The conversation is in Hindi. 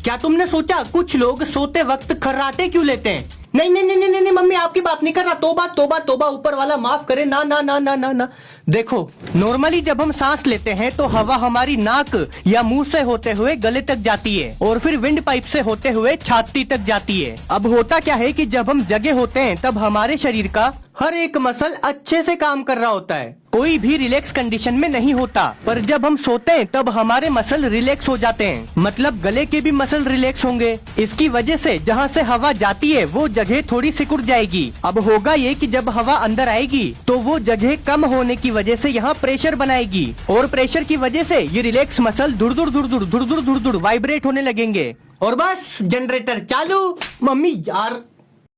क्या तुमने सोचा कुछ लोग सोते वक्त खर्राटे क्यों लेते हैं? नहीं नहीं नहीं नहीं नहीं मम्मी, आपकी बात नहीं कर रहा। तोबा तोबा तोबा, ऊपर वाला माफ करे। ना ना ना ना ना ना। देखो, नॉर्मली जब हम सांस लेते हैं तो हवा हमारी नाक या मुंह से होते हुए गले तक जाती है और फिर विंड पाइप से होते हुए छाती तक जाती है। अब होता क्या है कि जब हम जगे होते हैं तब हमारे शरीर का हर एक मसल अच्छे से काम कर रहा होता है, कोई भी रिलैक्स कंडीशन में नहीं होता। पर जब हम सोते हैं तब हमारे मसल रिलैक्स हो जाते हैं, मतलब गले के भी मसल रिलैक्स होंगे। इसकी वजह से जहाँ से हवा जाती है वो जगह थोड़ी सिकुड़ जाएगी। अब होगा ये कि जब हवा अंदर आएगी तो वो जगह कम होने की वजह से यहाँ प्रेशर बनाएगी और प्रेशर की वजह से ये रिलैक्स मसल धुड़ धुड़ वाइब्रेट होने लगेंगे और बस जनरेटर चालू। मम्मी यार